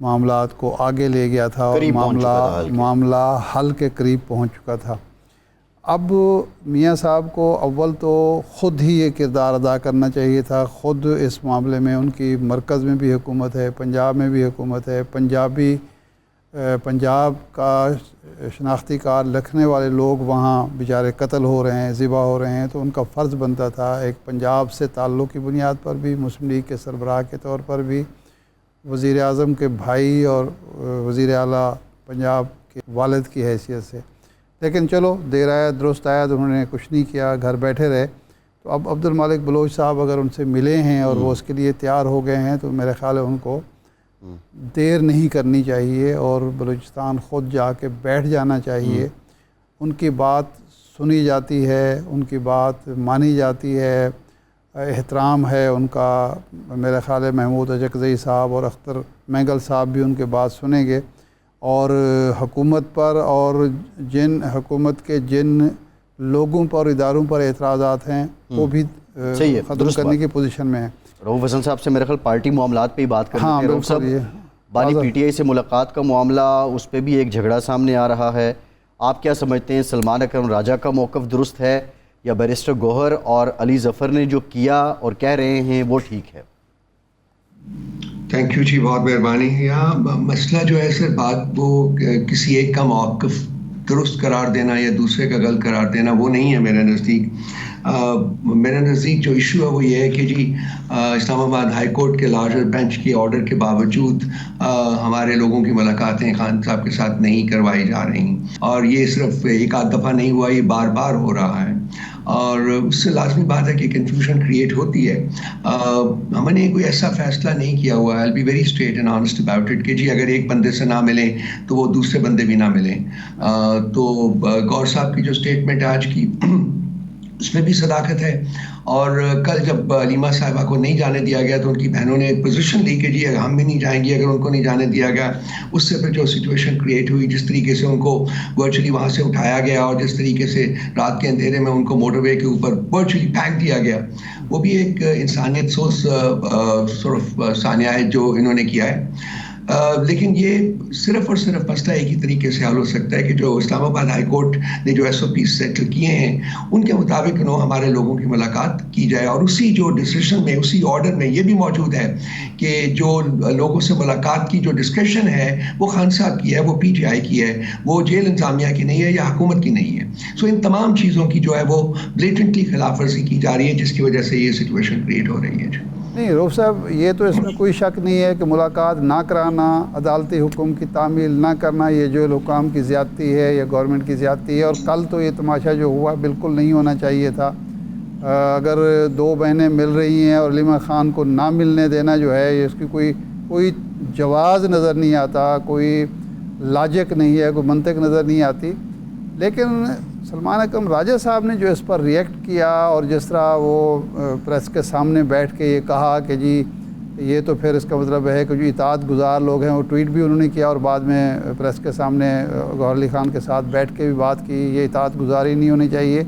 معاملات کو آگے لے گیا تھا اور معاملہ حل کے قریب پہنچ چکا تھا۔ اب میاں صاحب کو اول تو خود ہی یہ کردار ادا کرنا چاہیے تھا، خود اس معاملے میں ان کی مرکز میں بھی حکومت ہے، پنجاب میں بھی حکومت ہے، پنجاب کا شناختی کارڈ لکھنے والے لوگ وہاں بیچارے قتل ہو رہے ہیں، ذبح ہو رہے ہیں، تو ان کا فرض بنتا تھا ایک پنجاب سے تعلق کی بنیاد پر بھی، مسلم لیگ کے سربراہ کے طور پر بھی، وزیر اعظم کے بھائی اور وزیر اعلیٰ پنجاب کے والد کی حیثیت سے۔ لیکن چلو دیر آیا درست آیا، تو انہوں نے کچھ نہیں کیا، گھر بیٹھے رہے۔ تو اب عبد المالک بلوچ صاحب اگر ان سے ملے ہیں اور وہ اس کے لیے تیار ہو گئے ہیں، تو میرے خیال ہے ان کو دیر نہیں کرنی چاہیے اور بلوچستان خود جا کے بیٹھ جانا چاہیے۔ ان کی بات سنی جاتی ہے، ان کی بات مانی جاتی ہے، احترام ہے ان کا۔ میرے خیال ہے محمود اجکزئی صاحب اور اختر مینگل صاحب بھی ان کے بات سنیں گے، اور حکومت پر اور حکومت کے جن لوگوں پر اداروں پر اعتراضات ہیں وہ بھی ختم کرنے کی پوزیشن میں ہیں۔ رؤوف حسن صاحب سے میرے خیال پارٹی معاملات پہ ہی بات کرتے ہیں۔ رؤوف صاحب، بانی پی ٹی آئی سے ملاقات کا معاملہ، اس پہ بھی ایک جھگڑا سامنے آ رہا ہے، آپ کیا سمجھتے ہیں سلمان اکرم راجہ کا موقف درست ہے یا بیرسٹر گوہر اور علی ظفر نے جو کیا اور کہہ رہے ہیں وہ ٹھیک ہے؟ تھینک یو جی، بہت مہربانی۔ یہاں مسئلہ جو ہے سر، بات وہ کسی ایک کا موقف درست قرار دینا یا دوسرے کا غلط قرار دینا وہ نہیں ہے میرے نزدیک۔ میرے نزدیک جو ایشو ہے وہ یہ ہے کہ جی اسلام آباد ہائی کورٹ کے لارجر بینچ کے آرڈر کے باوجود ہمارے لوگوں کی ملاقاتیں خان صاحب کے ساتھ نہیں کروائی جا رہی، اور یہ صرف ایک آدھ دفعہ نہیں ہوا، یہ بار بار ہو رہا ہے، اور اس سے لازمی بات ہے کہ کنفیوژن کریٹ ہوتی ہے۔ ہم نے کوئی ایسا فیصلہ نہیں کیا ہوا ہے، I'll be very straight and honest about it، کہ جی اگر ایک بندے سے نہ ملیں تو وہ دوسرے بندے بھی نہ ملیں۔ تو گور صاحب کی جو اسٹیٹمنٹ آج کی اس میں بھی صداقت ہے، اور کل جب علیمہ صاحبہ کو نہیں جانے دیا گیا تو ان کی بہنوں نے پوزیشن لی کہ جی ہم بھی نہیں جائیں گی اگر ان کو نہیں جانے دیا گیا۔ اس سے پھر جو سچویشن کریٹ ہوئی، جس طریقے سے ان کو ورچولی وہاں سے اٹھایا گیا اور جس طریقے سے رات کے اندھیرے میں ان کو موٹر وے کے اوپر ورچولی پھینک دیا گیا، وہ بھی ایک انسانیت سوز سانیہ ہے جو انہوں نے کیا ہے۔ لیکن یہ صرف اور صرف مسئلہ ایک ہی طریقے سے حل ہو سکتا ہے کہ جو اسلام آباد ہائی کورٹ نے جو ایس او پیز سیٹل کیے ہیں ان کے مطابق ہمارے لوگوں کی ملاقات کی جائے، اور اسی جو ڈسیشن میں، اسی آرڈر میں یہ بھی موجود ہے کہ جو لوگوں سے ملاقات کی جو ڈسکشن ہے وہ خان صاحب کی ہے، وہ پی ٹی آئی کی ہے، وہ جیل انتظامیہ کی نہیں ہے یا حکومت کی نہیں ہے۔ سو ان تمام چیزوں کی جو ہے وہ بلیٹنٹلی خلاف ورزی کی جا رہی ہے، جس کی وجہ سے یہ سچویشن کریٹ ہو رہی ہے۔ نہیں رؤوف صاحب، یہ تو اس میں کوئی شک نہیں ہے کہ ملاقات نہ کرانا، عدالتی حکم کی تعمیل نہ کرنا، یہ جو حکام کی زیادتی ہے یا گورنمنٹ کی زیادتی ہے، اور کل تو یہ تماشا جو ہوا بالکل نہیں ہونا چاہیے تھا۔ اگر دو بہنیں مل رہی ہیں اور علیمہ خان کو نہ ملنے دینا جو ہے، اس کی کوئی جواز نظر نہیں آتا، کوئی لاجک نہیں ہے، کوئی منطق نظر نہیں آتی۔ لیکن سلمان اکرم راجہ صاحب نے جو اس پر ریئیکٹ کیا اور جس طرح وہ پریس کے سامنے بیٹھ کے یہ کہا کہ جی یہ تو پھر اس کا مطلب ہے کہ جو اطاعت گزار لوگ ہیں، وہ ٹویٹ بھی انہوں نے کیا اور بعد میں پریس کے سامنے گوہر علی خان کے ساتھ بیٹھ کے بھی بات کی، یہ اطاعت گزاری نہیں ہونی چاہیے۔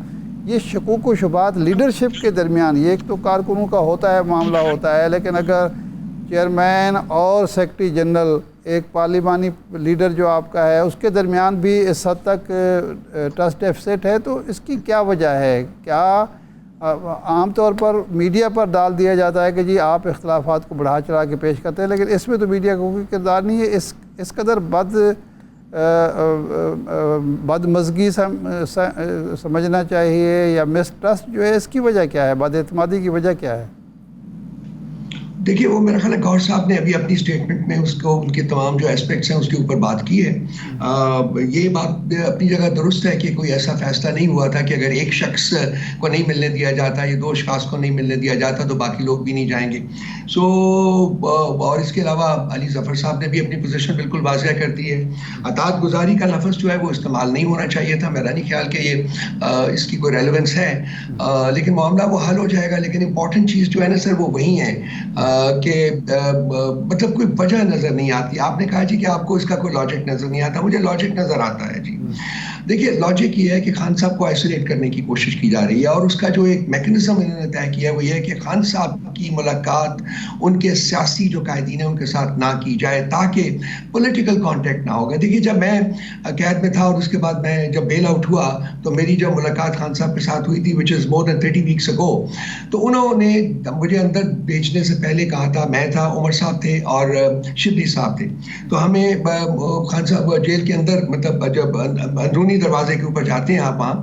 یہ شکوک و شبہات لیڈرشپ کے درمیان، یہ ایک تو کارکنوں کا ہوتا ہے، معاملہ ہوتا ہے، لیکن اگر چیئرمین اور سیکرٹری جنرل ایک پارلیمانی لیڈر جو آپ کا ہے اس کے درمیان بھی اس حد تک ٹرسٹ ڈیفیسٹ ہے، تو اس کی کیا وجہ ہے؟ کیا عام طور پر میڈیا پر ڈال دیا جاتا ہے کہ جی آپ اختلافات کو بڑھا چڑھا کے پیش کرتے ہیں، لیکن اس میں تو میڈیا کا کوئی کردار نہیں ہے۔ اس قدر بد مزگی سمجھنا چاہیے یا مس ٹرسٹ جو ہے، اس کی وجہ کیا ہے؟ بد اعتمادی کی وجہ کیا ہے؟ دیکھیے، وہ میرا خیال ہے گور صاحب نے ابھی اپنی اسٹیٹمنٹ میں اس کو، ان کے تمام جو اسپیکٹس ہیں اس کے اوپر بات کی ہے۔ یہ بات اپنی جگہ درست ہے کہ کوئی ایسا فیصلہ نہیں ہوا تھا کہ اگر ایک شخص کو نہیں ملنے دیا جاتا یا دو اشخاص کو نہیں ملنے دیا جاتا تو باقی لوگ بھی نہیں جائیں گے۔ اور اس کے علاوہ علی ظفر صاحب نے بھی اپنی پوزیشن بالکل واضح کر دی ہے۔ اطاعت گزاری کا لفظ جو ہے وہ استعمال نہیں ہونا چاہیے تھا، میرا نہیں خیال کہ یہ اس کی کوئی ریلیونس ہے، لیکن معاملہ وہ حل ہو جائے گا۔ لیکن امپورٹنٹ چیز جو ہے نا سر، وہ وہی ہے کہ مطلب کوئی وجہ نظر نہیں آتی۔ آپ نے کہا جی کہ آپ کو اس کا کوئی لاجک نظر نہیں آتا، مجھے لاجک نظر آتا ہے جی۔ دیکھیے لاجک یہ ہے کہ خان صاحب کو آئسولیٹ کرنے کی کوشش کی جا رہی ہے، اور اس کا جو ایک میکنزم انہوں نے طے کیا ہے وہ یہ ہے کہ خان صاحب کی ملاقات ان کے سیاسی جو قائدین ہیں ان کے ساتھ نہ کی جائے تاکہ پولیٹیکل کانٹیکٹ نہ ہوگا. دیکھیے جب میں قید میں تھا اور اس کے بعد میں جب بیل آؤٹ ہوا تو میری جب ملاقات خان صاحب کے ساتھ ہوئی تھی وچ از مور دین 30 weeks ago، تو انہوں نے مجھے اندر بھیجنے سے پہلے کہا تھا، میں تھا، عمر صاحب تھے اور شبلی صاحب تھے، تو ہمیں خان صاحب جیل کے اندر مطلب جب اندرونی دروازے کے اوپر جاتے ہیں آپ وہاں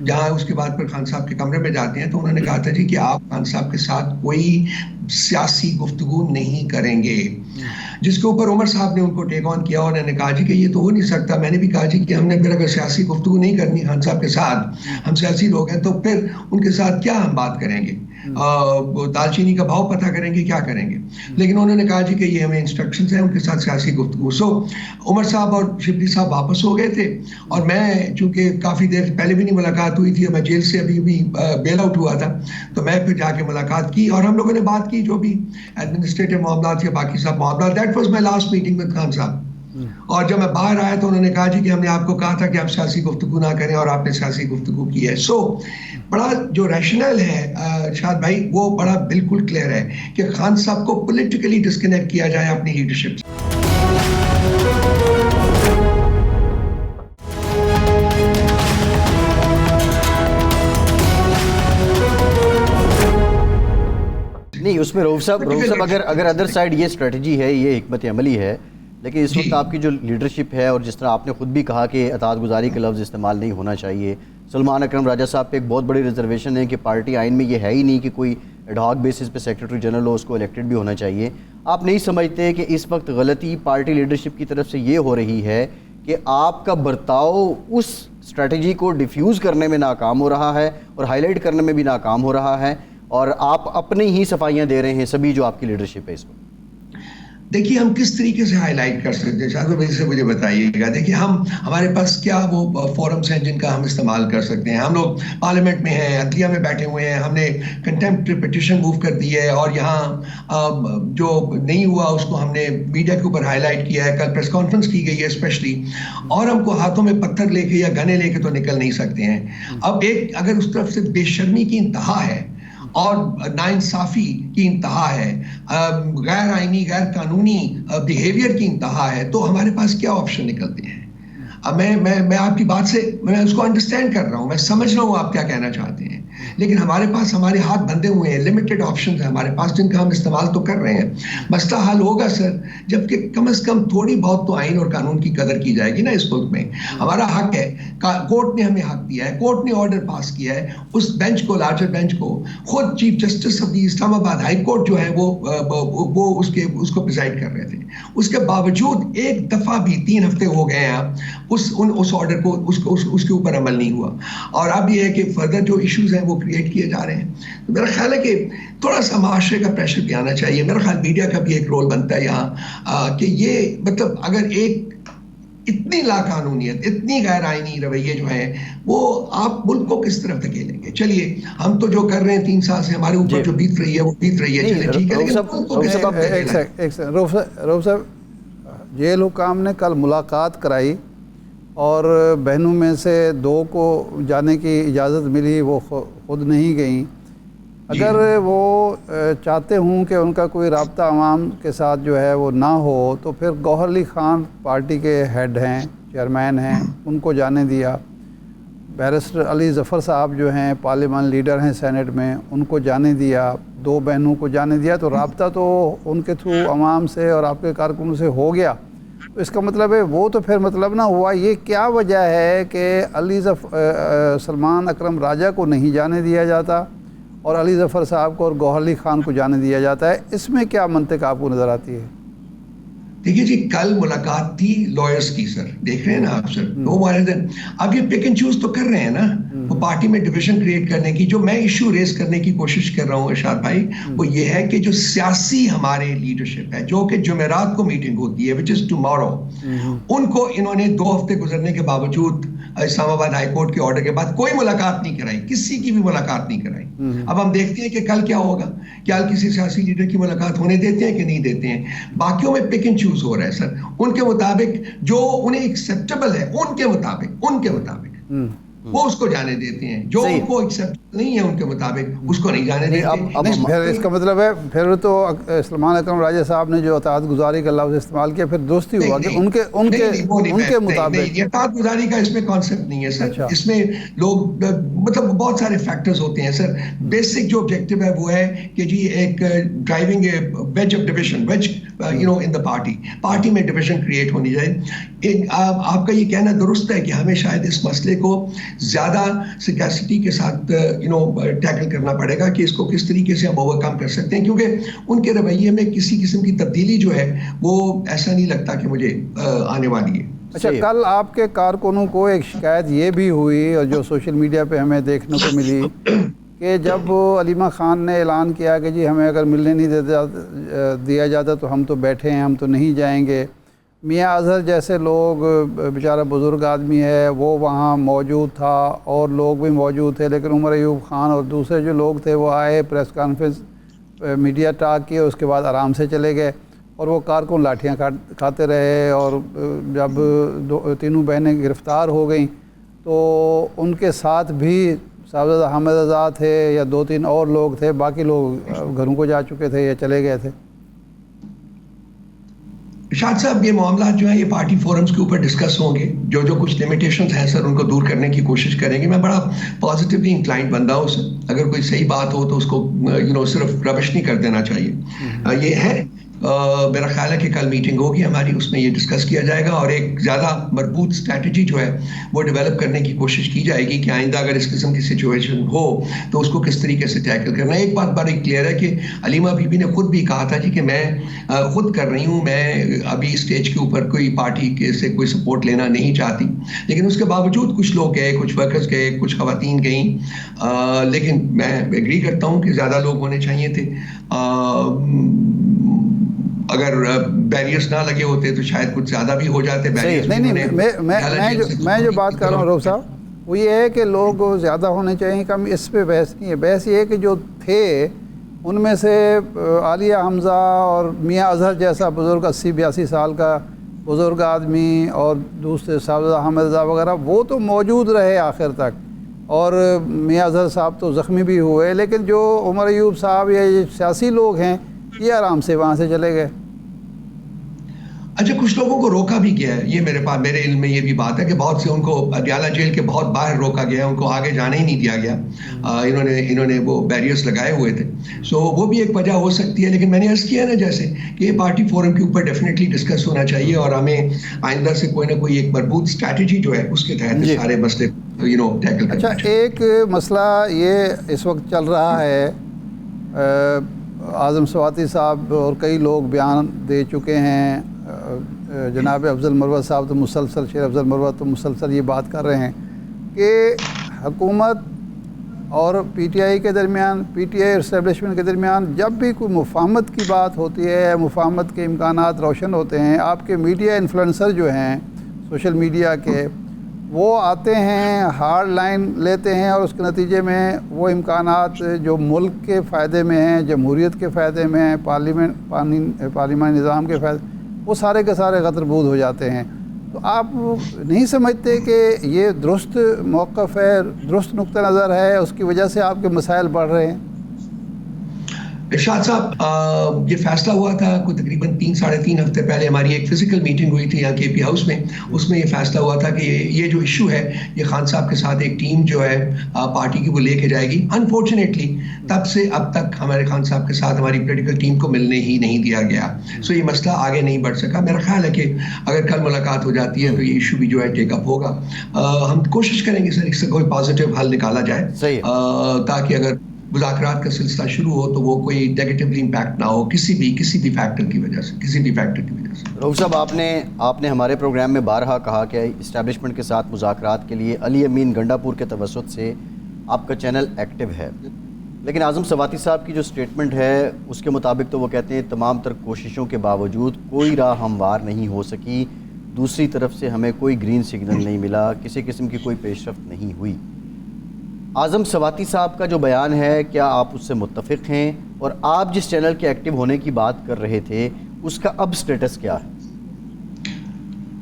جہاں اس کے بعد پھر خان صاحب کے کمرے میں جاتے ہیں، تو انہوں نے کہا تھا جی کہ آپ خان صاحب کے ساتھ کوئی سیاسی گفتگو نہیں کریں گے، جس کے اوپر عمر صاحب نے ان کو ٹیک آن کیا اور انہوں نے کہا جی کہ یہ تو ہو نہیں سکتا. میں نے بھی کہا جی کہ ہم نے پھر اگر سیاسی گفتگو نہیں کرنی خان صاحب کے ساتھ، ہم سیاسی لوگ ہیں، تو پھر ان کے ساتھ کیا ہم بات کریں گے، دال چینی کا بھاؤ پتہ کریں گے، کیا کریں گے. لیکن انہوں نے کہا جی کہ یہ ہمیں انسٹرکشنز ہیں ان کے ساتھ سیاسی گفتگو. سو عمر صاحب اور شبلی صاحب واپس ہو گئے تھے، اور میں چونکہ کافی دیر پہلے بھی نہیں ملاقات ہوئی تھی، میں جیل سے ابھی بیل آؤٹ ہوا تھا، تو میں پھر جا کے ملاقات کی اور ہم لوگوں نے بات کی جو بھی ایڈمنسٹریٹو معاملات یا باقی سب معاملات. That was my last meeting with Khan صاحب. اور جب میں باہر آیا تو انہوں نے کہا جی کہ ہم نے آپ کو کہا تھا کہ آپ سیاسی گفتگو نہ کریں، اور آپ نے سیاسی گفتگو کی ہے. سو بڑا جو ریشنل ہے شاد بھائی وہ بڑا بالکل کلیئر ہے کہ خان صاحب کو پولیٹیکلی ڈسکنیکٹ کیا جائے اپنی لیڈرشپ سے. نہیں اس میں رؤوف صاحب اگر ادر سائڈ یہ اسٹریٹجی ہے، یہ حکمت عملی ہے، لیکن اس وقت آپ کی جو لیڈرشپ ہے، اور جس طرح آپ نے خود بھی کہا کہ اطاعت گزاری کا لفظ استعمال نہیں ہونا چاہیے، سلمان اکرم راجہ صاحب پہ ایک بہت بڑی ریزرویشن ہے کہ پارٹی آئین میں یہ ہے ہی نہیں کہ کوئی ایڈ ہاک بیسس پہ سیکریٹری جنرل ہو، اس کو الیکٹڈ بھی ہونا چاہیے. آپ نہیں سمجھتے کہ اس وقت غلطی پارٹی لیڈرشپ کی طرف سے یہ ہو رہی ہے کہ آپ کا برتاؤ اس اسٹریٹجی کو ڈیفیوز کرنے میں ناکام ہو رہا ہے اور ہائی لائٹ کرنے میں بھی ناکام ہو رہا ہے، اور آپ اپنی ہی صفائیاں دے رہے ہیں سبھی جو آپ کی لیڈرشپ ہے اس وقت؟ دیکھیے ہم کس طریقے سے ہائی لائٹ کر سکتے ہیں شاید وجہ سے مجھے بتائیے گا. دیکھیے ہمارے پاس کیا وہ فورمز ہیں جن کا ہم استعمال کر سکتے ہیں. ہم لوگ پارلیمنٹ میں ہیں، عدلیہ میں بیٹھے ہوئے ہیں، ہم نے کنٹمپٹ پٹیشن موو کر دی ہے، اور یہاں جو نہیں ہوا اس کو ہم نے میڈیا کے اوپر ہائی لائٹ کیا ہے. کل پریس کانفرنس کی گئی ہے اسپیشلی، اور ہم کو ہاتھوں میں پتھر لے کے یا گنے لے کے تو نکل نہیں سکتے ہیں. اب ایک اگر اس طرف سے بے شرمی کی انتہا ہے اور ناانصافی کی انتہا ہے، غیر آئینی غیر قانونی بیہیویئر کی انتہا ہے، تو ہمارے پاس کیا آپشن نکلتے ہیں؟ اب میں آپ کی بات سے میں اس کو انڈرسٹینڈ کر رہا ہوں، میں سمجھ رہا ہوں آپ کیا کہنا چاہتے ہیں، لیکن ہمارے پاس ہمارے ہاتھ بندھے ہوئے ہیں، لمیٹڈ آپشنز ہیں ہمارے پاس جن کا ہم استعمال تو کر رہے ہیں. مسئلہ حل ہوگا سر جبکہ کم از کم تھوڑی بہت تو آئین اور قانون کی قدر کی جائے گی نا. اس ملک میں ہمارا حق ہے، کورٹ نے ہمیں حق دیا ہے، کورٹ نے آرڈر پاس کیا ہے. اس بینچ کو، لارجر بینچ کو، خود چیف جسٹس آف دی اسلام آباد ہائی کورٹ جو ہے وہ اس کو پریزائڈ کر رہے تھے. اس کے باوجود ایک دفعہ بھی 3 ہفتے ہو گئے ہیں اس آرڈر کو اس کے اوپر عمل نہیں ہوا، اور اب یہ ہے کہ فردر جو ایشوز ہیں وہ کریٹ کیے جا رہے ہیں. تو میرا خیال ہے کہ تھوڑا سا معاشرے کا پریشر بھی آنا چاہیے. میرا خیال میڈیا کا بھی ایک رول بنتا ہے یہاں کہ یہ مطلب اگر ایک اتنی لاقانونیت، اتنی غیر آئینی رویے جو ہیں وہ آپ ملک کو کس طرف دھکیلیں گے؟ چلیے ہم تو جو کر رہے ہیں 3 سال سے ہمارے اوپر جو بیت رہی ہے وہ بیت رہی ہے، چلے ٹھیک ہے، لیکن رؤوف صاحب جیل حکام نے کل ملاقات کرائی اور بہنوں میں سے 2 کو جانے کی اجازت ملی، وہ خود نہیں گئیں. اگر وہ چاہتے ہوں کہ ان کا کوئی رابطہ عوام کے ساتھ جو ہے وہ نہ ہو، تو پھر گوہر علی خان پارٹی کے ہیڈ ہیں، چیئرمین ہیں، ان کو جانے دیا. بیرسٹر علی ظفر صاحب جو ہیں پارلیمان لیڈر ہیں سینٹ میں، ان کو جانے دیا. 2 بہنوں کو جانے دیا، تو رابطہ تو ان کے تھرو عوام سے اور آپ کے کارکنوں سے ہو گیا. تو اس کا مطلب ہے وہ تو پھر مطلب نہ ہوا. یہ کیا وجہ ہے کہ سلمان اکرم راجہ کو نہیں جانے دیا جاتا اور علی ظفر صاحب کو اور گوہر علی خان کو جانے دیا جاتا ہے؟ اس میں کیا منطق آپ کو نظر آتی ہے؟ دیکھیے جی کل ملاقات تھی لائرز کی سر، دیکھ رہے ہیں نا آپ سر، وہ والدین اب یہ پک اینڈ چوز تو کر رہے ہیں نا، وہ پارٹی میں ڈویژن کریٹ کرنے کی. جو میں ایشو ریز کرنے کی کوشش کر رہا ہوں ارشاد بھائی، وہ یہ ہے کہ جو سیاسی ہمارے لیڈرشپ ہے جو کہ جمعرات کو میٹنگ ہوتی ہے وچ از ٹمارو، ان کو انہوں نے 2 ہفتے گزرنے کے باوجود اسلام آباد ہائی کورٹ کے آرڈر کے بعد کوئی ملاقات نہیں کرائی، کسی کی بھی ملاقات نہیں کرائی. اب ہم دیکھتے ہیں کہ کل کیا ہوگا، کیا کسی سیاسی لیڈر کی ملاقات ہونے دیتے ہیں کہ نہیں دیتے ہیں. باقیوں میں پک اینڈ چوز ہو رہا ہے سر، ان کے مطابق جو انہیں ایکسیپٹیبل ہے ان کے مطابق وہ اس کو جانے دیتے ہیں. جو ان کو ایکسیپٹ نہیں ہے ان کے مطابق اس کو نہیں جانے دیتے. نہیں پھر اس کا مطلب ہے پھر تو سلمان اکرم راجہ صاحب نے جو اطاعت گزاری کا لفظ استعمال کیا پھر درست ہی ہوا کہ ان کے مطابق. اطاعت گزاری کا اس میں کانسیپٹ نہیں ہے سر. اس میں لوگ مطلب بہت سارے فیکٹرز ہوتے ہیں سر. بیسک جو آبجیکٹو ہے وہ ہے کہ جی ایک driving a wage of division veg in the party میں ڈویژن کریٹ ہونی چاہیے. آپ کا یہ کہنا درست ہے کہ ہمیں شاید اس مسئلے کو زیادہ سیکاسٹی کے ساتھ ٹیکل کرنا پڑے گا کہ اس کو کس طریقے سے ہم اوور کم کر سکتے ہیں, کیونکہ ان کے رویے میں کسی قسم کی تبدیلی جو ہے وہ ایسا نہیں لگتا کہ مجھے آنے والی ہے. اچھا, کل آپ کے کارکنوں کو ایک شکایت یہ بھی ہوئی اور جو سوشل میڈیا پہ ہمیں دیکھنے کو ملی کہ جب علیمہ خان نے اعلان کیا کہ جی ہمیں اگر ملنے نہیں دیا جاتا تو ہم تو بیٹھے ہیں, ہم تو نہیں جائیں گے, میاں اظہر جیسے لوگ بیچارہ بزرگ آدمی ہے وہ وہاں موجود تھا اور لوگ بھی موجود تھے, لیکن عمر ایوب خان اور دوسرے جو لوگ تھے وہ آئے, پریس کانفرنس میڈیا ٹاک کیے, اس کے بعد آرام سے چلے گئے اور وہ کارکن لاٹھیاں کھاتے رہے. اور جب تینوں بہنیں گرفتار ہو گئیں تو ان کے ساتھ بھی صاحبزادہ حامد رضا تھے یا 2-3 اور لوگ تھے, باقی لوگ گھروں کو جا چکے تھے یا چلے گئے تھے. ارشاد صاحب یہ معاملات جو ہیں یہ پارٹی فورمز کے اوپر ڈسکس ہوں گے, جو کچھ لمیٹیشنز ہیں سر ان کو دور کرنے کی کوشش کریں گے. میں بڑا پازیٹیولی انکلائنڈ بندہ ہوں سر, اگر کوئی صحیح بات ہو تو اس کو صرف ربش نہیں کر دینا چاہیے. یہ ہے میرا خیال ہے کہ کل میٹنگ ہوگی ہماری, اس میں یہ ڈسکس کیا جائے گا اور ایک زیادہ مربوط اسٹریٹجی جو ہے وہ ڈیولپ کرنے کی کوشش کی جائے گی کہ آئندہ اگر اس قسم کی سچویشن ہو تو اس کو کس طریقے سے ٹیکل کرنا ہے. ایک بات بڑی کلیئر ہے کہ علیمہ بی بی نے خود بھی کہا تھا جی کہ میں خود کر رہی ہوں, میں ابھی اسٹیج کے اوپر کوئی پارٹی کے سے کوئی سپورٹ لینا نہیں چاہتی, لیکن اس کے باوجود کچھ لوگ گئے, کچھ ورکرز گئے, کچھ خواتین گئیں, لیکن میں ایگری کرتا ہوں کہ زیادہ لوگ ہونے چاہیے تھے. اگر بیریئرز نہ لگے ہوتے تو شاید کچھ زیادہ بھی ہو جاتے. نہیں میں جو بات کر رہا ہوں روف صاحب وہ یہ ہے کہ لوگ زیادہ ہونے چاہیے, کم اس پہ بحث نہیں ہے. بحث یہ ہے کہ جو تھے ان میں سے عالیہ حمزہ اور میاں اظہر جیسا بزرگ 80-82 سال کا بزرگ آدمی اور دوسرے صاحبزادہ حامد رضا وغیرہ وہ تو موجود رہے آخر تک, اور میاں اظہر صاحب تو زخمی بھی ہوئے, لیکن جو عمر ایوب صاحب یا یہ سیاسی لوگ ہیں یہ آرام سے وہاں سے چلے گئے. اچھا, کچھ لوگوں کو روکا بھی گیا ہے, یہ میرے علم میں یہ بھی بات ہے کہ بہت سے ان کو اڈیالہ جیل کے بہت باہر روکا گیا ہے, ان کو آگے جانے ہی نہیں دیا گیا. انہوں نے وہ بیریئرز لگائے ہوئے تھے, سو وہ بھی ایک وجہ ہو سکتی ہے. لیکن میں نے عرض کیا نا جیسے کہ یہ پارٹی فورم کے اوپر ڈیفینیٹلی ڈسکس ہونا چاہیے اور ہمیں آئندہ سے کوئی نہ کوئی ایک مربوط اسٹریٹجی جو ہے اس کے تحت سارے مسئلے ٹیکل کرنا. اچھا, ایک مسئلہ یہ اس وقت چل رہا ہے, اعظم سواتی صاحب اور کئی لوگ بیان دے چکے ہیں, جناب افضل مروت صاحب تو مسلسل, شیر افضل مروت تو مسلسل یہ بات کر رہے ہیں کہ حکومت اور پی ٹی آئی کے درمیان, پی ٹی آئی اسٹیبلشمنٹ کے درمیان جب بھی کوئی مفاہمت کی بات ہوتی ہے, مفاہمت کے امکانات روشن ہوتے ہیں, آپ کے میڈیا انفلوئنسر جو ہیں سوشل میڈیا کے وہ آتے ہیں, ہارڈ لائن لیتے ہیں اور اس کے نتیجے میں وہ امکانات جو ملک کے فائدے میں ہیں, جمہوریت کے فائدے میں ہیں, پارلیمانی نظام کے فائدے, وہ سارے کے سارے غدربود ہو جاتے ہیں. تو آپ نہیں سمجھتے کہ یہ درست موقف ہے, درست نقطہ نظر ہے, اس کی وجہ سے آپ کے مسائل بڑھ رہے ہیں؟ ارشاد صاحب, یہ فیصلہ ہوا تھا کوئی تقریباً 3-3.5 ہفتے پہلے ہماری ایک فزیکل میٹنگ ہوئی تھی یہاں کے پی ہاؤس میں. اس میں یہ فیصلہ ہوا تھا کہ یہ جو ایشو ہے یہ خان صاحب کے ساتھ ایک ٹیم جو ہے پارٹی کی وہ لے کے جائے گی. انفارچونیٹلی تب سے اب تک ہمارے خان صاحب کے ساتھ ہماری پولیٹیکل ٹیم کو ملنے ہی نہیں دیا گیا. سو یہ مسئلہ آگے نہیں بڑھ سکا. میرا خیال ہے کہ اگر کل ملاقات ہو جاتی ہے تو یہ ایشو بھی جو ہے ٹیک اپ ہوگا. ہم کوشش کریں گے سر اس سے کوئی پازیٹیو حل نکالا جائے تاکہ اگر مذاکرات کا سلسلہ شروع ہو تو وہ کوئی نیگیٹیولی امپیکٹ نہ ہو کسی بھی فیکٹر کی وجہ سے. رؤوف صاحب, آپ نے ہمارے پروگرام میں بارہا کہا کہ اسٹیبلشمنٹ کے ساتھ مذاکرات کے لیے علی امین گنڈا پور کے توسط سے آپ کا چینل ایکٹیو ہے, لیکن اعظم سواتی صاحب کی جو سٹیٹمنٹ ہے اس کے مطابق تو وہ کہتے ہیں تمام تر کوششوں کے باوجود کوئی راہ ہموار نہیں ہو سکی, دوسری طرف سے ہمیں کوئی گرین سگنل نہیں ملا, کسی قسم کی کوئی پیش رفت نہیں ہوئی. اعظم سواتی صاحب کا جو بیان ہے کیا آپ اس سے متفق ہیں, اور آپ جس چینل کے ایکٹیو ہونے کی بات کر رہے تھے اس کا اب سٹیٹس کیا ہے؟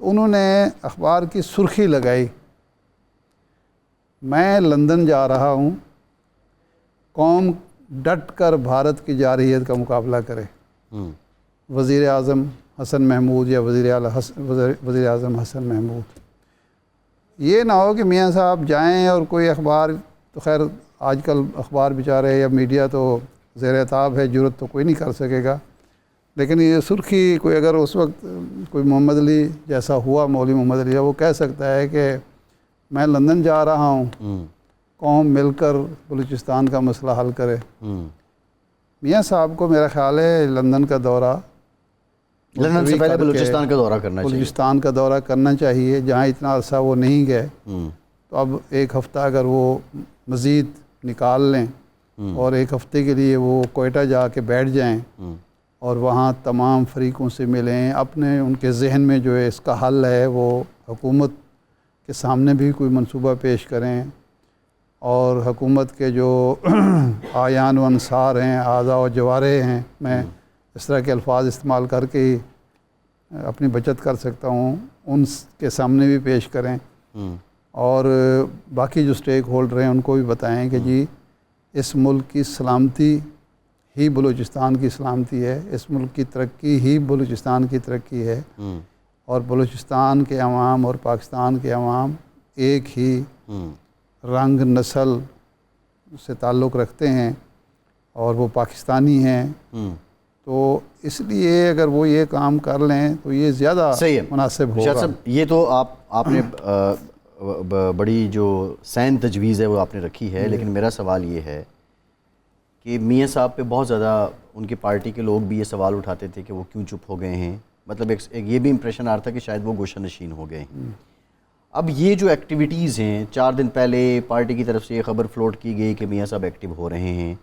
تو انہوں نے اخبار کی سرخی لگائی، میں لندن جا رہا ہوں، قوم ڈٹ کر بھارت کی جارحیت کا مقابلہ کرے۔ وزیر اعظم حسن محمود یا وزیر اعظم حسن محمود، یہ نہ ہو کہ میاں صاحب جائیں اور کوئی اخبار، تو خیر آج کل اخبار بیچارے یا میڈیا تو زیر عتاب ہے، جرت تو کوئی نہیں کر سکے گا، لیکن یہ سرخی کوئی اگر اس وقت کوئی محمد علی جیسا ہوا، مولوی محمد علی، وہ کہہ سکتا ہے کہ میں لندن جا رہا ہوں، قوم مل کر بلوچستان کا مسئلہ حل کرے۔ میاں صاحب کو میرا خیال ہے لندن کا دورہ، لندن سے پہلے بلوچستان کا دورہ کرنا چاہیے، بلوچستان کا دورہ کرنا چاہیے، جہاں اتنا عرصہ وہ نہیں گئے، تو اب ایک ہفتہ اگر وہ مزید نکال لیں اور ایک ہفتے کے لیے وہ کوئٹہ جا کے بیٹھ جائیں اور وہاں تمام فریقوں سے ملیں، اپنے ان کے ذہن میں جو ہے اس کا حل ہے وہ حکومت کے سامنے بھی کوئی منصوبہ پیش کریں، اور حکومت کے جو آیان و انصار ہیں، اعضاء و جوارح ہیں، میں اس طرح کے الفاظ استعمال کر کے ہی اپنی بچت کر سکتا ہوں، ان کے سامنے بھی پیش کریں، اور باقی جو سٹیک ہولڈر ہیں ان کو بھی بتائیں کہ جی اس ملک کی سلامتی ہی بلوچستان کی سلامتی ہے، اس ملک کی ترقی ہی بلوچستان کی ترقی ہے، اور بلوچستان کے عوام اور پاکستان کے عوام ایک ہی رنگ نسل سے تعلق رکھتے ہیں اور وہ پاکستانی ہیں، تو اس لیے اگر وہ یہ کام کر لیں تو یہ زیادہ مناسب ہوگا۔ شاہ صاحب یہ تو آپ نے بڑی جو سین تجویز ہے وہ آپ نے رکھی ہے، لیکن میرا سوال یہ ہے کہ میاں صاحب پہ بہت زیادہ ان کی پارٹی کے لوگ بھی یہ سوال اٹھاتے تھے کہ وہ کیوں چپ ہو گئے ہیں، مطلب ایک یہ بھی امپریشن آ رہا تھا کہ شاید وہ گوشہ نشین ہو گئے ہیں۔ اب یہ جو ایکٹیویٹیز ہیں، 4 دن پہلے پارٹی کی طرف سے یہ خبر فلوٹ کی گئی کہ میاں صاحب ایکٹیو ہو رہے ہیں،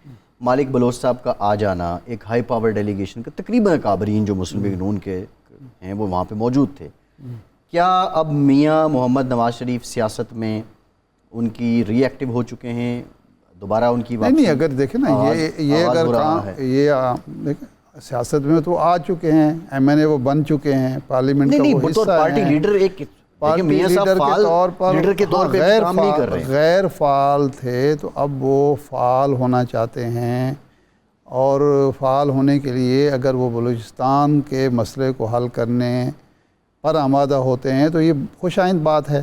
مالک بلوچ صاحب کا آ جانا، ایک ہائی پاور ڈیلیگیشن کا، تقریباً اکابرین جو مسلم لیگ نون کے ہیں وہ وہاں پہ موجود تھے، کیا اب میاں محمد نواز شریف سیاست میں ان کی ری ایکٹیو ہو چکے ہیں، دوبارہ ان کی نہیں اگر دیکھیں نا یہ اگر دیکھیں سیاست میں تو آ چکے ہیں، ایم این اے وہ بن چکے ہیں، پارلیمنٹ کا وہ حصہ ہیں، پارٹی لیڈر ایک پارٹی لیڈر کے طور پر غیر فعال تھے، تو اب وہ فعال ہونا چاہتے ہیں، اور فعال ہونے کے لیے اگر وہ بلوچستان کے مسئلے کو حل کرنے پر آمادہ ہوتے ہیں تو یہ خوش آئند بات ہے۔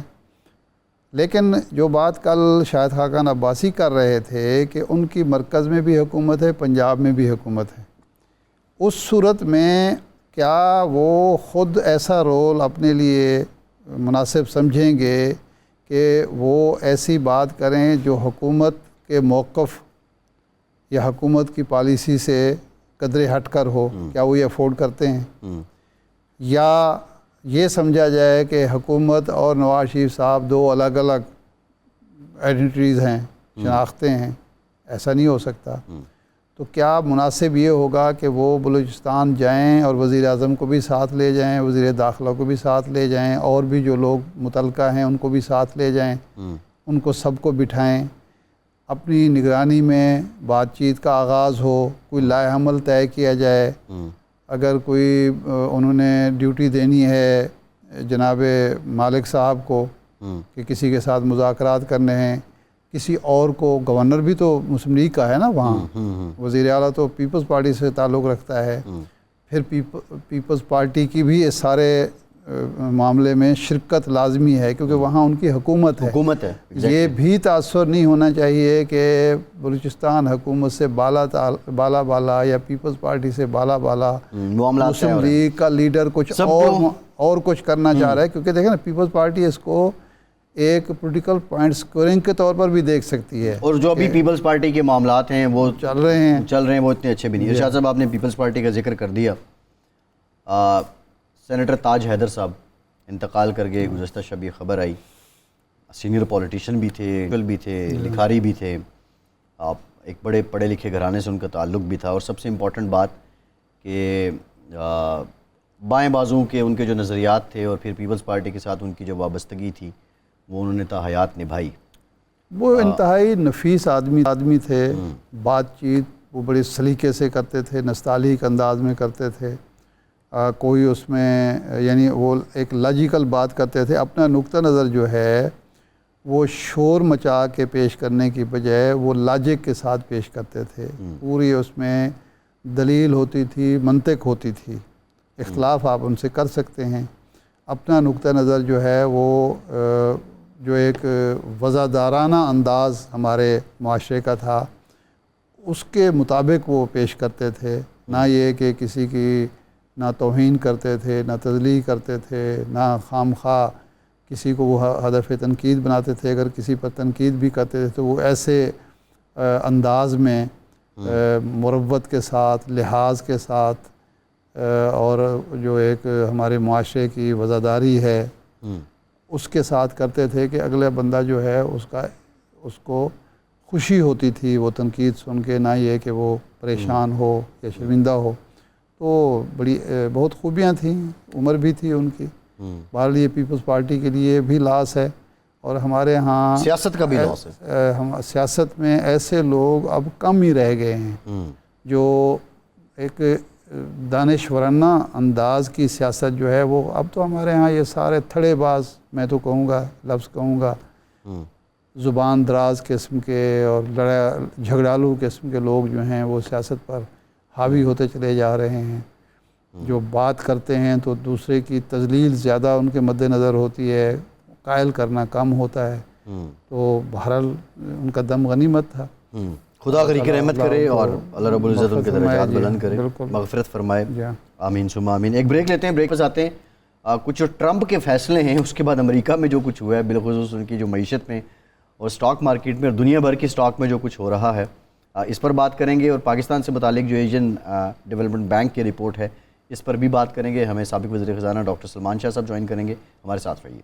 لیکن جو بات کل شاہد خاقان عباسی کر رہے تھے کہ ان کی مرکز میں بھی حکومت ہے، پنجاب میں بھی حکومت ہے، اس صورت میں کیا وہ خود ایسا رول اپنے لیے مناسب سمجھیں گے کہ وہ ایسی بات کریں جو حکومت کے موقف یا حکومت کی پالیسی سے قدرے ہٹ کر ہو؟ کیا وہ یہ افورڈ کرتے ہیں؟ یا یہ سمجھا جائے کہ حکومت اور نواز شریف صاحب دو الگ الگ آئیڈینٹیز ہیں، شناختیں ہیں؟ ایسا نہیں ہو سکتا۔ تو کیا مناسب یہ ہوگا کہ وہ بلوچستان جائیں اور وزیر اعظم کو بھی ساتھ لے جائیں، وزیر داخلہ کو بھی ساتھ لے جائیں، اور بھی جو لوگ متعلقہ ہیں ان کو بھی ساتھ لے جائیں، ان کو سب کو بٹھائیں، اپنی نگرانی میں بات چیت کا آغاز ہو، کوئی لائحہ عمل طے کیا جائے، اگر کوئی انہوں نے ڈیوٹی دینی ہے جناب مالک صاحب کو کہ کسی کے ساتھ مذاکرات کرنے ہیں، کسی اور کو، گورنر بھی تو مسلم لیگ کا ہے نا وہاں، وزیر اعلیٰ تو پیپلز پارٹی سے تعلق رکھتا ہے، پھر پیپلز پارٹی کی بھی اس سارے معاملے میں شرکت لازمی ہے کیونکہ وہاں ان کی حکومت ہے۔ یہ بھی تاثر نہیں ہونا چاہیے کہ بلوچستان حکومت سے بالا یا پیپلز پارٹی سے بالا مسلم لیگ کا لیڈر کچھ اور کچھ کرنا چاہ رہا ہے، کیونکہ دیکھیں نا پیپلز پارٹی اس کو ایک پولیٹیکل پوائنٹ سکورنگ کے طور پر بھی دیکھ سکتی ہے، اور جو ابھی پیپلز پارٹی کے معاملات ہیں وہ چل رہے ہیں وہ اتنے اچھے بھی نہیں۔ ارشاد صاحب آپ نے پیپلز پارٹی کا ذکر کر دیا، سینیٹر تاج حیدر صاحب انتقال کر گئے، گزشتہ شب یہ خبر آئی، سینئر پولیٹیشین بھی تھے، لکھاری بھی تھے، ایک بڑے پڑھے لکھے گھرانے سے ان کا تعلق بھی تھا، اور سب سے امپورٹنٹ بات کہ بائیں بازوں کے ان کے جو نظریات تھے اور پھر پیپلز پارٹی کے ساتھ ان کی جو وابستگی تھی وہ انہوں نے تا حیات نبھائی۔ وہ انتہائی نفیس آدمی تھے، بات چیت وہ بڑے سلیقے سے کرتے تھے، نستعلیق انداز میں کرتے تھے، کوئی اس میں یعنی وہ ایک لاجیکل بات کرتے تھے. اپنا نقطہ نظر جو ہے وہ شور مچا کے پیش کرنے کی بجائے وہ لاجک کے ساتھ پیش کرتے تھے. پوری اس میں دلیل ہوتی تھی, منطق ہوتی تھی. اختلاف آپ ان سے کر سکتے ہیں. اپنا نقطہ نظر جو ہے وہ جو ایک وزادارانہ انداز ہمارے معاشرے کا تھا اس کے مطابق وہ پیش کرتے تھے. نہ یہ کہ کسی کی نہ توہین کرتے تھے, نہ تذلیل کرتے تھے, نہ خام خواہ کسی کو وہ ہدف تنقید بناتے تھے. اگر کسی پر تنقید بھی کرتے تھے تو وہ ایسے انداز میں مروت کے ساتھ, لحاظ کے ساتھ, اور جو ایک ہمارے معاشرے کی وزاداری ہے اس کے ساتھ کرتے تھے کہ اگلا بندہ جو ہے اس کو خوشی ہوتی تھی وہ تنقید سن کے, نہ یہ کہ وہ پریشان ہو یا شرمندہ ہو. تو بہت خوبیاں تھیں, عمر بھی تھی ان کی. بہرحال یہ پیپلز پارٹی کے لیے بھی لاس ہے, اور ہمارے ہاں سیاست کا بھی لاس ہے. ہم سیاست میں ایسے لوگ اب کم ہی رہ گئے ہیں جو ایک دانشورانہ انداز کی سیاست جو ہے وہ اب تو ہمارے ہاں یہ سارے تھڑے باز, میں تو کہوں گا, لفظ کہوں گا, زبان دراز قسم کے اور جھگڑالو قسم کے لوگ جو ہیں وہ سیاست پر حاوی ہوتے چلے جا رہے ہیں. جو بات کرتے ہیں تو دوسرے کی تذلیل زیادہ ان کے مد نظر ہوتی ہے, قائل کرنا کم ہوتا ہے. تو بہرحال ان کا دم غنیمت تھا. خدا غریق رحمت کرے اور اللہ رب العزت ان کے درجات بلند کرے, مغفرت فرمائے. آمین ثم آمین. ایک بریک لیتے ہیں, بریک پر آتے ہیں. کچھ جو ٹرمپ کے فیصلے ہیں اس کے بعد امریکہ میں جو کچھ ہوا ہے, بالخصوص ان کی جو معیشت میں اور سٹاک مارکیٹ میں اور دنیا بھر کی سٹاک میں جو کچھ ہو رہا ہے, اس پر بات کریں گے. اور پاکستان سے متعلق جو ایشین ڈیولپمنٹ بینک کی رپورٹ ہے اس پر بھی بات کریں گے. ہمیں سابق وزیر خزانہ ڈاکٹر سلمان شاہ صاحب جوائن کریں گے. ہمارے ساتھ رہیے.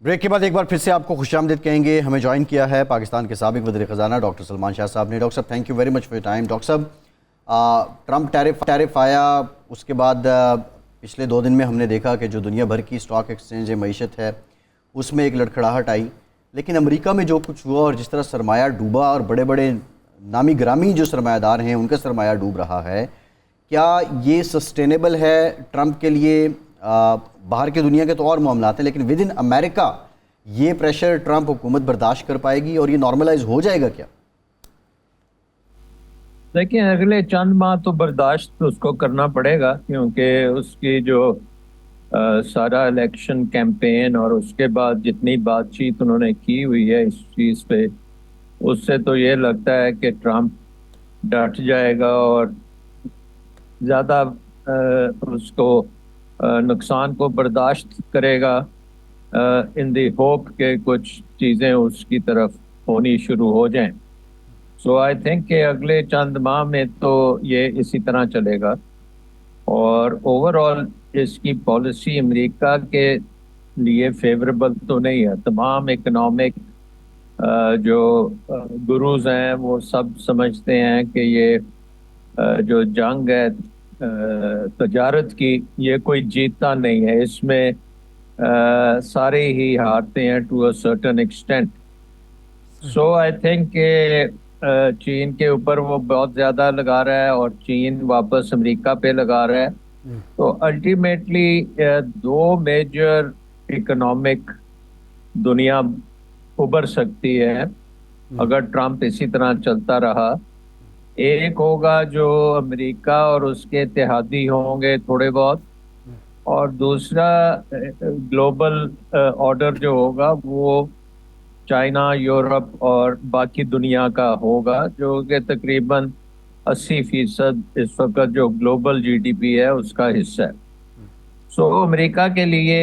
بریک کے بعد ایک بار پھر سے آپ کو خوش آمدید کہیں گے. ہمیں جوائن کیا ہے پاکستان کے سابق وزیر خزانہ ڈاکٹر سلمان شاہ صاحب نے. ڈاکٹر صاحب thank you very much for your time. Doctor صاحب, ٹرمپ ٹیرف آیا, اس کے بعد پچھلے 2 دن میں ہم نے دیکھا کہ جو دنیا بھر کی سٹاک ایکسچینج معیشت ہے اس میں ایک لڑکھڑاہٹ آئی. لیکن امریکہ میں جو کچھ ہوا اور جس طرح سرمایہ ڈوبا اور بڑے بڑے نامی گرامی جو سرمایہ دار ہیں ان کا سرمایہ ڈوب رہا ہے, کیا یہ سسٹینیبل ہے ٹرمپ کے لیے؟ باہر کے دنیا کے تو اور معاملات ہیں, لیکن ود ان امریکہ یہ پریشر ٹرمپ حکومت برداشت کر پائے گی اور یہ نارملائز ہو جائے گا کیا؟ دیکھیں, اگلے چند ماہ تو برداشت اس کو کرنا پڑے گا, کیونکہ اس کی جو سارا الیکشن کیمپین اور اس کے بعد جتنی بات چیت انہوں نے کی ہوئی ہے اس چیز پہ, اس سے تو یہ لگتا ہے کہ ٹرمپ ڈٹ جائے گا اور زیادہ اس کو نقصان کو برداشت کرے گا ان دی ہوپ کہ کچھ چیزیں اس کی طرف ہونی شروع ہو جائیں. سو آئی تھنک کہ اگلے چند ماہ میں تو یہ اسی طرح چلے گا, اور اوور آل اس کی پالیسی امریکہ کے لیے فیوریبل تو نہیں ہے. تمام اکنامک جو گروز ہیں وہ سب سمجھتے ہیں کہ یہ جو جنگ ہے تجارت کی, یہ کوئی جیتتا نہیں ہے, اس میں سارے ہی ہارتے ہیں to a certain extent. So I think کہ چین کے اوپر وہ بہت زیادہ لگا رہا ہے اور چین واپس امریکہ پہ لگا رہا ہے. تو الٹیمیٹلی 2 میجر اکنامک دنیا ابھر سکتی ہے اگر ٹرمپ اسی طرح چلتا رہا. ایک ہوگا جو امریکہ اور اس کے اتحادی ہوں گے تھوڑے بہت, اور دوسرا گلوبل آرڈر جو ہوگا وہ چائنا, یورپ اور باقی دنیا کا ہوگا, جو کہ تقریباً 80% اس وقت جو گلوبل جی ڈی پی ہے اس کا حصہ ہے. سو امریکہ کے لیے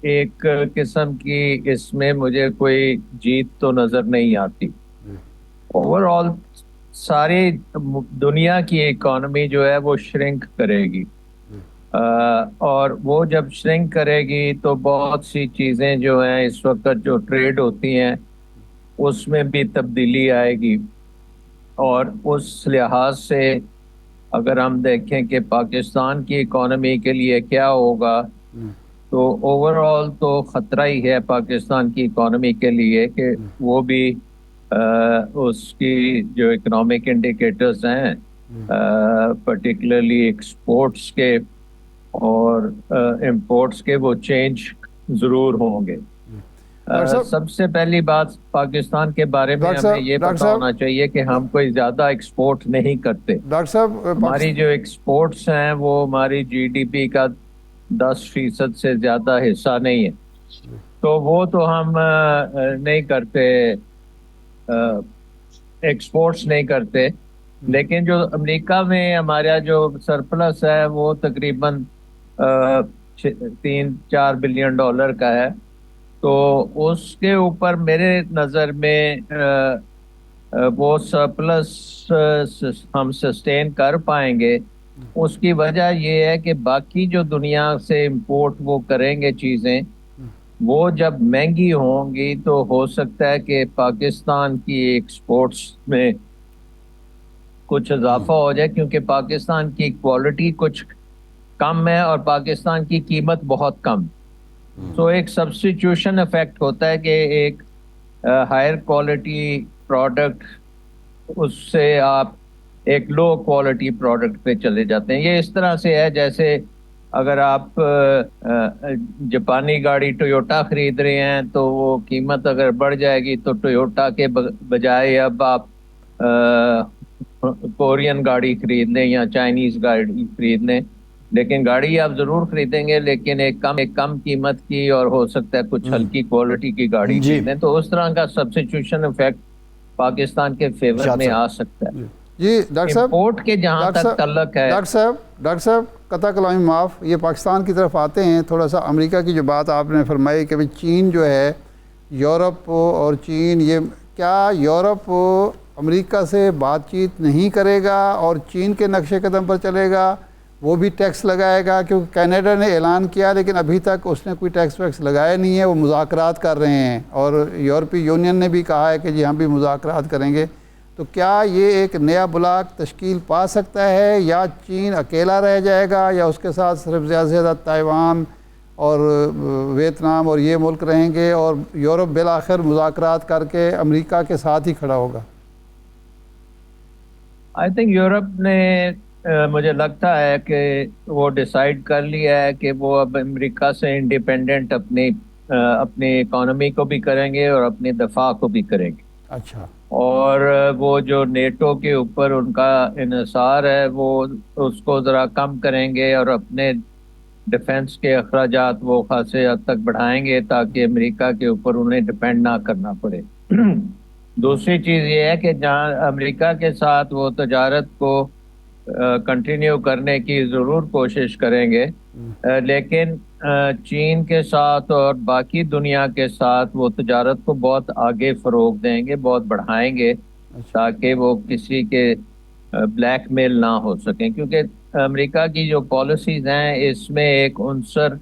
ایک قسم کی اس میں مجھے کوئی جیت تو نظر نہیں آتی. اوور آل ساری دنیا کی اکانومی جو ہے وہ شرنک کرے گی, اور وہ جب شرنک کرے گی تو بہت سی چیزیں جو ہیں اس وقت جو ٹریڈ ہوتی ہیں اس میں بھی تبدیلی آئے گی. اور اس لحاظ سے اگر ہم دیکھیں کہ پاکستان کی اکانومی کے لیے کیا ہوگا, تو اوور آل تو خطرہ ہی ہے پاکستان کی اکانومی کے لیے کہ وہ بھی اس کی جو اکنامک انڈیکیٹرز ہیں پرٹیکولرلی ایکسپورٹس کے اور امپورٹس کے وہ چینج ضرور ہوں گے. سب سے پہلی بات پاکستان کے بارے میں ہمیں یہ پتہ ہونا چاہیے کہ ہم کوئی زیادہ ایکسپورٹ نہیں کرتے. ڈاکٹر صاحب ہماری جو ایکسپورٹس ہیں وہ ہماری جی ڈی پی کا 10% سے زیادہ حصہ نہیں ہے, تو وہ تو ہم نہیں کرتے, ایکسپورٹس نہیں کرتے. لیکن جو امریکہ میں ہمارا جو سرپلس ہے وہ تقریباً 3-4 بلین ڈالر کا ہے. تو اس کے اوپر میرے نظر میں وہ سرپلس ہم سسٹین کر پائیں گے. اس کی وجہ یہ ہے کہ باقی جو دنیا سے امپورٹ وہ کریں گے چیزیں, وہ جب مہنگی ہوں گی تو ہو سکتا ہے کہ پاکستان کی ایکسپورٹس میں کچھ اضافہ ہو جائے, کیونکہ پاکستان کی کوالٹی کچھ کم ہے اور پاکستان کی قیمت بہت کم. تو ایک سبسٹیٹیوشن افیکٹ ہوتا ہے کہ ایک ہائر کوالٹی پروڈکٹ اس سے آپ ایک لو کوالٹی پروڈکٹ پہ چلے جاتے ہیں. یہ اس طرح سے ہے جیسے اگر آپ جاپانی گاڑی ٹویوٹا خرید رہے ہیں تو وہ قیمت اگر بڑھ جائے گی تو ٹویوٹا کے بجائے اب آپ کورین گاڑی خرید لیں یا چائنیز گاڑی خرید لیں, لیکن گاڑی آپ ضرور خریدیں گے لیکن ایک کم قیمت کی, اور ہو سکتا ہے کچھ ہلکی کوالٹی کی گاڑی خرید لیں. تو اس طرح کا سبسٹیٹیوشن افیکٹ پاکستان کے فیور میں آ سکتا ہے. جی ڈاکٹر صاحب, امپورٹ کے جہاں تک تعلق ہے, ڈاکٹر صاحب قطع کلامی معاف, یہ پاکستان کی طرف آتے ہیں تھوڑا سا. امریکہ کی جو بات آپ نے فرمائی کہ چین جو ہے, یورپ اور چین, یہ کیا یورپ امریکہ سے بات چیت نہیں کرے گا اور چین کے نقش قدم پر چلے گا, وہ بھی ٹیکس لگائے گا؟ کیونکہ کینیڈا نے اعلان کیا لیکن ابھی تک اس نے کوئی ٹیکس ویکس لگایا نہیں ہے, وہ مذاکرات کر رہے ہیں, اور یورپی یونین نے بھی کہا ہے کہ جی ہم بھی مذاکرات کریں گے. تو کیا یہ ایک نیا بلاک تشکیل پا سکتا ہے, یا چین اکیلا رہ جائے گا, یا اس کے ساتھ صرف زیادہ سے زیادہ تائیوان اور ویتنام اور یہ ملک رہیں گے, اور یورپ بالآخر مذاکرات کر کے امریکہ کے ساتھ ہی کھڑا ہوگا؟ آئی تھنک یورپ نے مجھے لگتا ہے کہ وہ ڈیسائیڈ کر لیا ہے کہ وہ اب امریکہ سے انڈیپینڈنٹ اپنی اکانومی کو بھی کریں گے اور اپنے دفاع کو بھی کریں گے. اچھا. اور وہ جو نیٹو کے اوپر ان کا انحصار ہے وہ اس کو ذرا کم کریں گے اور اپنے ڈیفنس کے اخراجات وہ خاصے حد تک بڑھائیں گے تاکہ امریکہ کے اوپر انہیں ڈیپینڈ نہ کرنا پڑے. دوسری چیز یہ ہے کہ جہاں امریکہ کے ساتھ وہ تجارت کو کنٹینیو کرنے کی ضرور کوشش کریں گے, لیکن چین کے ساتھ اور باقی دنیا کے ساتھ وہ تجارت کو بہت آگے فروغ دیں گے, بہت بڑھائیں گے تاکہ وہ کسی کے بلیک میل نہ ہو سکیں. کیونکہ امریکہ کی جو پالیسیز ہیں اس میں ایک عنصر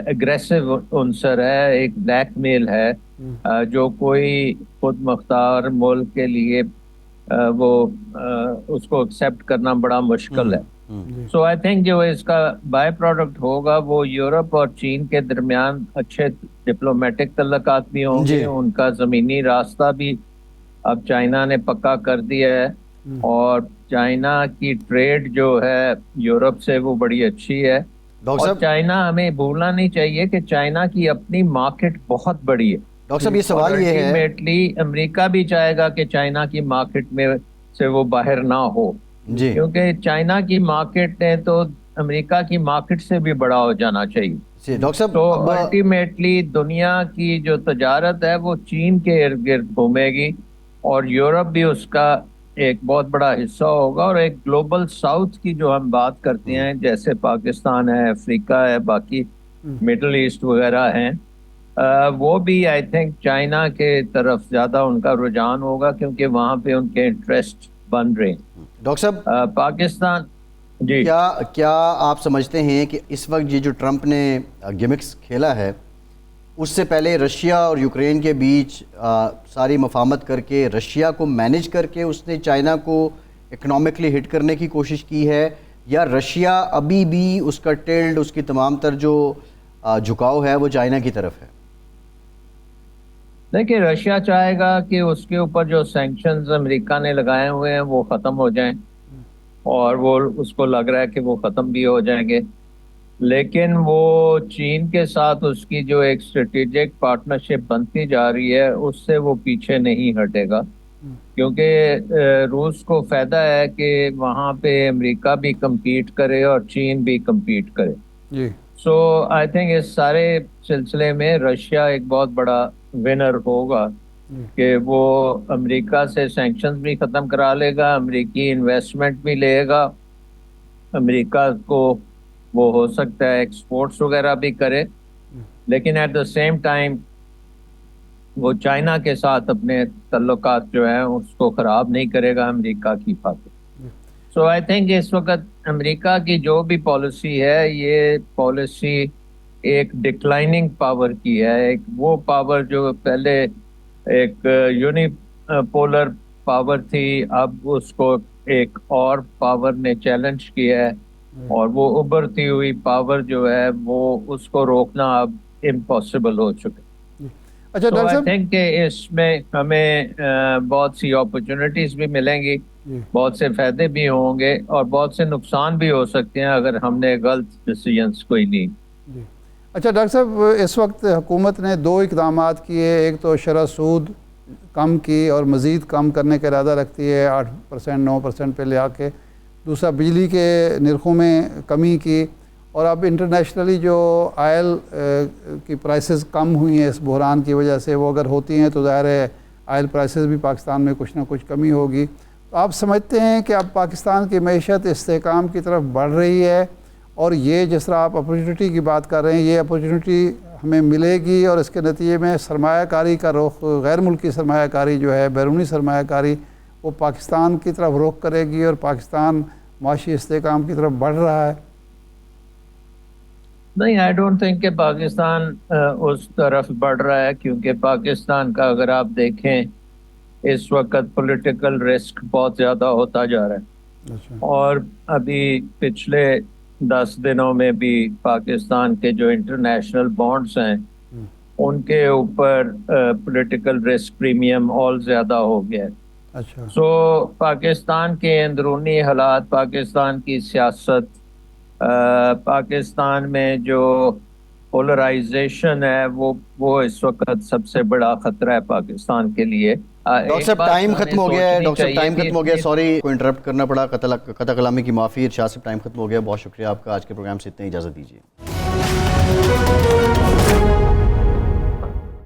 اگریسو عنصر ہے, ایک بلیک میل ہے, جو کوئی خود مختار ملک کے لیے وہ اس کو ایکسیپٹ کرنا بڑا مشکل ہے. سو آئی تھنک جو اس کا بائی پروڈکٹ ہوگا وہ یورپ اور چین کے درمیان اچھے ڈپلومیٹک تعلقات بھی ہوں گے. ان کا زمینی راستہ بھی اب چائنا نے پکا کر دیا ہے, اور چائنا کی ٹریڈ جو ہے یورپ سے وہ بڑی اچھی ہے. اور چائنا, ہمیں بھولنا نہیں چاہیے کہ چائنا کی اپنی مارکیٹ بہت بڑی ہے. ڈاکٹر صاحب یہ سوال یہ ہے, الٹیمیٹلی امریکہ بھی چاہے گا کہ چائنا کی مارکیٹ میں سے وہ باہر نہ ہو, کیونکہ چائنا کی مارکیٹ نے تو امریکہ کی مارکیٹ سے بھی بڑا ہو جانا چاہیے. ڈاکٹر صاحب تو الٹیمیٹلی دنیا کی جو تجارت ہے وہ چین کے ارد گرد گھومے گی, اور یورپ بھی اس کا ایک بہت بڑا حصہ ہوگا. اور ایک گلوبل ساؤتھ کی جو ہم بات کرتے ہیں جیسے پاکستان ہے, افریقہ ہے, باقی مڈل ایسٹ وغیرہ ہیں, وہ بھی آئی تھنک چائنا کے طرف زیادہ ان کا رجحان ہوگا کیونکہ وہاں پہ ان کے انٹرسٹ بن رہے ہیں. ڈاکٹر صاحب پاکستان, جی کیا آپ سمجھتے ہیں کہ اس وقت یہ جو ٹرمپ نے گیمکس کھیلا ہے اس سے پہلے رشیا اور یوکرین کے بیچ ساری مفاہمت کر کے رشیا کو مینیج کر کے اس نے چائنا کو اکنامکلی ہٹ کرنے کی کوشش کی ہے, یا رشیا ابھی بھی اس کا ٹلڈ، اس کی تمام تر جو جھکاؤ ہے وہ چائنا کی طرف ہے؟ دیکھیے رشیا چاہے گا کہ اس کے اوپر جو سینکشنز امریکہ نے لگائے ہوئے ہیں وہ ختم ہو جائیں، اور وہ اس کو لگ رہا ہے کہ وہ ختم بھی ہو جائیں گے، لیکن وہ چین کے ساتھ اس کی جو ایک اسٹریٹجک پارٹنرشپ بنتی جا رہی ہے اس سے وہ پیچھے نہیں ہٹے گا، کیونکہ روس کو فائدہ ہے کہ وہاں پہ امریکہ بھی کمپیٹ کرے اور چین بھی کمپیٹ کرے. جی سو آئی تھنک اس سارے سلسلے میں رشیا ایک بہت بڑا ونر ہوگا کہ وہ امریکہ سے سینکشنز بھی ختم کرا لے گا، امریکی انویسٹمنٹ بھی لے گا، امریکہ کو وہ ہو سکتا ہے ایکسپورٹس وغیرہ بھی کرے، لیکن ایٹ دا سیم ٹائم وہ چائنا کے ساتھ اپنے تعلقات جو ہیں اس کو خراب نہیں کرے گا امریکہ کی خاطر. سو آئی تھنک اس وقت امریکہ کی جو بھی پالیسی ہے یہ پالیسی ایک ڈکلائننگ پاور کی ہے، ایک وہ پاور جو پہلے ایک یونی پولر پاور تھی، اب اس کو ایک اور پاور نے چیلنج کیا ہے، اور وہ ابھرتی ہوئی پاور جو ہے وہ اس کو روکنا اب امپاسبل ہو چکا. اچھا تو ڈاکٹر آئی صاحب، تھنک کہ اس میں ہمیں بہت سی اپرچونٹیز بھی ملیں گی، بہت سے فائدے بھی ہوں گے، اور بہت سے نقصان بھی ہو سکتے ہیں اگر ہم نے غلط ڈیسیجنس کوئی لی. اچھا ڈاکٹر صاحب، اس وقت حکومت نے 2 اقدامات کیے، ایک تو شرح سود کم کی اور مزید کم کرنے کا ارادہ رکھتی ہے 8% 9% پہ لے آ کے، دوسرا بجلی کے نرخوں میں کمی کی، اور اب انٹرنیشنلی جو آئل کی پرائسز کم ہوئی ہیں اس بحران کی وجہ سے، وہ اگر ہوتی ہیں تو ظاہر ہے آئل پرائسز بھی پاکستان میں کچھ نہ کچھ کمی ہوگی. تو آپ سمجھتے ہیں کہ اب پاکستان کی معیشت استحکام کی طرف بڑھ رہی ہے، اور یہ جس طرح آپ اپرچونٹی کی بات کر رہے ہیں یہ اپرچونٹی ہمیں ملے گی، اور اس کے نتیجے میں سرمایہ کاری کا رخ، غیر ملکی سرمایہ کاری جو ہے، بیرونی سرمایہ کاری، وہ پاکستان کی طرف رخ کرے گی اور پاکستان معاشی استحکام کی طرف بڑھ رہا ہے؟ نہیں، آئی ڈونٹ تھنک کہ پاکستان اس طرف بڑھ رہا ہے، کیونکہ پاکستان کا اگر آپ دیکھیں اس وقت پولیٹیکل رسک بہت زیادہ ہوتا جا رہا ہے، اچھا اور ابھی پچھلے 10 دنوں میں بھی پاکستان کے جو انٹرنیشنل بانڈز ہیں ان کے اوپر پولیٹیکل رسک پریمیم اور زیادہ ہو گیا ہے. اچھا سو پاکستان کے اندرونی حالات، پاکستان کی سیاست، پاکستان میں جو پولرائزیشن ہے وہ اس وقت سب سے بڑا خطرہ ہے پاکستان کے لیے. ڈاکٹر صاحب ٹائم ختم ہو گیا ہے، ڈاکٹر صاحب ٹائم ختم ہو گیا، سوری کو انٹرپٹ کرنا پڑا، قطع کلامی کی معافی. ارشاد صاحب ٹائم ختم ہو گیا، بہت شکریہ آپ کا، آج کے پروگرام سے اتنا اجازت دیجیے.